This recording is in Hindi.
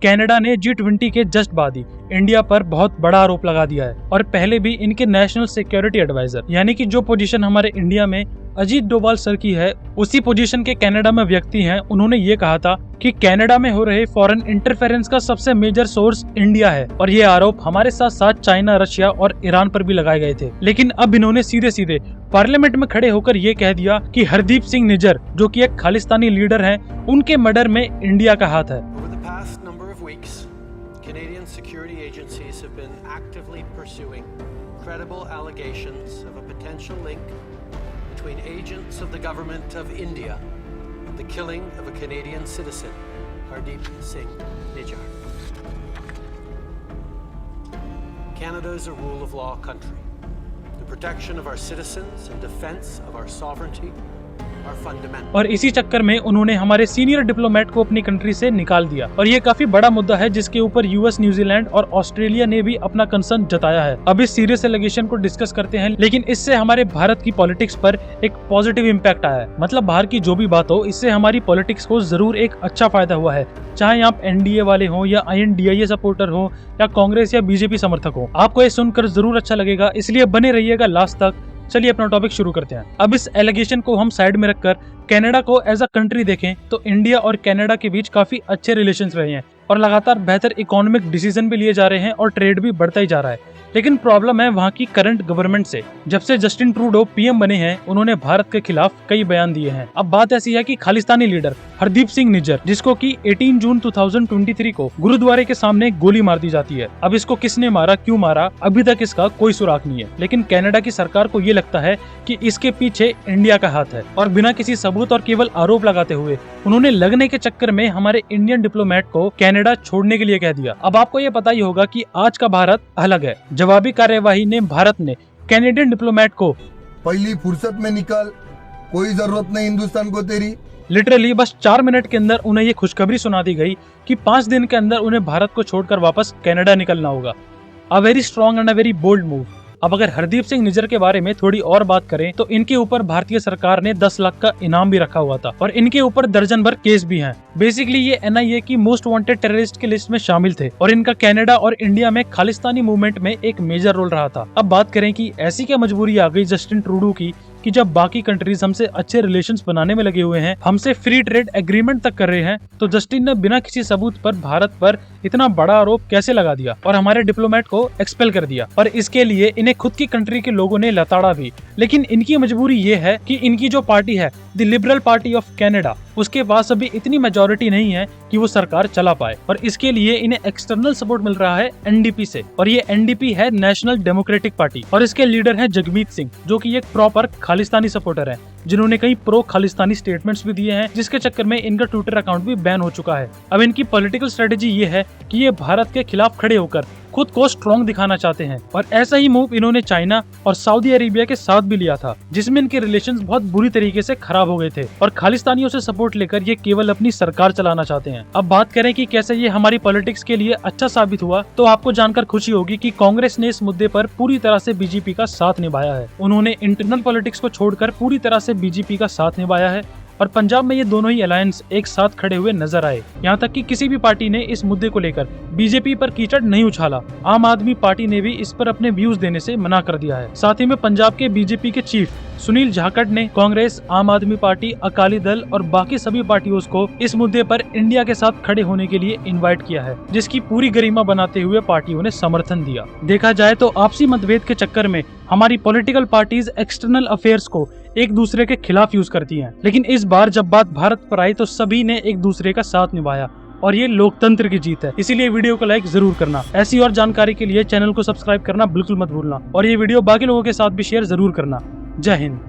कनाडा ने G20 के जस्ट बाद ही इंडिया पर बहुत बड़ा आरोप लगा दिया है और पहले भी इनके नेशनल सिक्योरिटी एडवाइजर यानी कि जो पोजीशन हमारे इंडिया में अजीत डोभाल सर की है, उसी पोजीशन के कनाडा में व्यक्ति हैं, उन्होंने ये कहा था कि कनाडा में हो रहे फॉरेन इंटरफेरेंस का सबसे मेजर सोर्स इंडिया है और ये आरोप हमारे साथ साथ चाइना, रशिया और ईरान पर भी लगाए गए थे। लेकिन अब इन्होंने सीधे सीधे पार्लियामेंट में खड़े होकर ये कह दिया कि हरदीप सिंह निज्जर जो कि एक खालिस्तानी लीडर हैं, उनके मर्डर में इंडिया का हाथ है। Canadian security agencies have been actively pursuing credible allegations of a potential link between agents of the government of India and the killing of a Canadian citizen, Hardeep Singh Nijjar. Canada is a rule of law country. The protection of our citizens and defense of our sovereignty और इसी चक्कर में उन्होंने हमारे सीनियर डिप्लोमेट को अपनी कंट्री से निकाल दिया और ये काफी बड़ा मुद्दा है जिसके ऊपर यूएस, न्यूजीलैंड और ऑस्ट्रेलिया ने भी अपना कंसर्न जताया है। अब इस सीरियस एलिगेशन को डिस्कस करते हैं, लेकिन इससे हमारे भारत की पॉलिटिक्स पर एक पॉजिटिव इम्पैक्ट आया है। मतलब बाहर की जो भी बात हो, इससे हमारी पॉलिटिक्स को जरूर एक अच्छा फायदा हुआ है, चाहे आप एनडीए वाले हो या INDIA सपोर्टर हो या कांग्रेस या बीजेपी समर्थक हो। आपको ये सुनकर जरूर अच्छा लगेगा, इसलिए बने रहिएगा लास्ट तक। चलिए अपना टॉपिक शुरू करते हैं। अब इस एलिगेशन को हम साइड में रखकर कनाडा को एज अ कंट्री देखें तो इंडिया और कनाडा के बीच काफी अच्छे रिलेशंस रहे हैं और लगातार बेहतर इकोनॉमिक डिसीजन भी लिए जा रहे हैं और ट्रेड भी बढ़ता ही जा रहा है। लेकिन प्रॉब्लम है वहाँ की करंट गवर्नमेंट से। जब से जस्टिन ट्रूडो PM बने हैं, उन्होंने भारत के खिलाफ कई बयान दिए हैं। अब बात ऐसी है कि खालिस्तानी लीडर हरदीप सिंह निज्जर, जिसको कि 18 जून 2023 को गुरुद्वारे के सामने गोली मार दी जाती है। अब इसको किसने मारा, क्यों मारा, अभी तक इसका कोई सुराग नहीं है। लेकिन कनाडा की सरकार को ये लगता है कि इसके पीछे इंडिया का हाथ है और बिना किसी सबूत और केवल आरोप लगाते हुए उन्होंने लगने के चक्कर में हमारे इंडियन डिप्लोमेट को कनाडा छोड़ने के लिए कह दिया। अब आपको ये पता ही होगा कि आज का भारत अलग है। जवाबी कार्यवाही ने भारत ने कैनेडियन डिप्लोमेट को पहली फुर्सत में निकल, कोई जरूरत नहीं हिंदुस्तान को तेरी। लिटरली बस 4 मिनट के अंदर उन्हें ये खुशखबरी सुना दी गई कि 5 दिन के अंदर उन्हें भारत को छोड़कर वापस कनाडा निकलना होगा। A very strong and a very bold move. अब अगर हरदीप सिंह निज्जर के बारे में थोड़ी और बात करें तो इनके ऊपर भारतीय सरकार ने 10 लाख का इनाम भी रखा हुआ था और इनके ऊपर दर्जन भर केस भी हैं। बेसिकली ये NIA की मोस्ट वांटेड टेररिस्ट की लिस्ट में शामिल थे और इनका कनाडा और इंडिया में खालिस्तानी मूवमेंट में एक मेजर रोल रहा था। अब बात करें कि ऐसी क्या मजबूरी आ गई जस्टिन ट्रूडो की कि जब बाकी कंट्रीज हमसे अच्छे रिलेशंस बनाने में लगे हुए हैं, हमसे फ्री ट्रेड एग्रीमेंट तक कर रहे हैं, तो जस्टिन ने बिना किसी सबूत पर भारत पर इतना बड़ा आरोप कैसे लगा दिया और हमारे डिप्लोमेट को एक्सपेल कर दिया। और इसके लिए इन्हें खुद की कंट्री के लोगों ने लताड़ा भी। लेकिन इनकी मजबूरी ये है कि इनकी जो पार्टी है, the liberal party of Canada, उसके पास अभी इतनी मेजॉरिटी नहीं है कि वो सरकार चला पाए और इसके लिए इन्हें एक्सटर्नल सपोर्ट मिल रहा है NDP से। और ये NDP है नेशनल डेमोक्रेटिक पार्टी और इसके लीडर हैं जगमीत सिंह, जो कि एक प्रॉपर खालिस्तानी सपोर्टर है, जिन्होंने कई प्रो खालिस्तानी स्टेटमेंट्स भी दिए हैं, जिसके चक्कर में इनका ट्विटर अकाउंट भी बैन हो चुका है। अब इनकी पॉलिटिकल स्ट्रेटेजी ये है कि ये भारत के खिलाफ खड़े होकर खुद को स्ट्रॉन्ग दिखाना चाहते हैं और ऐसा ही मूव इन्होंने चाइना और सऊदी अरेबिया के साथ भी लिया था, जिसमें इनके रिलेशंस बहुत बुरी तरीके से खराब हो गए थे और खालिस्तानियों से सपोर्ट लेकर ये केवल अपनी सरकार चलाना चाहते हैं। अब बात करें कि कैसे ये हमारी पॉलिटिक्स के लिए अच्छा साबित हुआ, तो आपको जानकर खुशी होगी कि कांग्रेस ने इस मुद्दे पर पूरी तरह से बीजेपी का साथ निभाया है। उन्होंने इंटरनल पॉलिटिक्स को छोड़कर पूरी तरह से बीजेपी का साथ निभाया है और पंजाब में ये दोनों ही अलायंस एक साथ खड़े हुए नजर आए। यहाँ तक कि किसी भी पार्टी ने इस मुद्दे को लेकर बीजेपी पर कीचड़ नहीं उछाला। आम आदमी पार्टी ने भी इस पर अपने व्यूज देने से मना कर दिया है। साथ ही में पंजाब के बीजेपी के चीफ सुनील जाखड़ ने कांग्रेस, आम आदमी पार्टी, अकाली दल और बाकी सभी पार्टियों को इस मुद्दे पर इंडिया के साथ खड़े होने के लिए इनवाइट किया है, जिसकी पूरी गरिमा बनाते हुए पार्टियों ने समर्थन दिया। देखा जाए तो आपसी मतभेद के चक्कर में हमारी पॉलिटिकल पार्टीज एक्सटर्नल अफेयर्स को एक दूसरे के खिलाफ यूज करती हैं, लेकिन इस बार जब बात भारत पर आई तो सभी ने एक दूसरे का साथ निभाया और ये लोकतंत्र की जीत है। इसीलिए वीडियो को लाइक जरूर करना। ऐसी और जानकारी के लिए चैनल को सब्सक्राइब करना बिल्कुल मत भूलना और ये वीडियो बाकी लोगों के साथ भी शेयर जरूर करना। जय हिंद।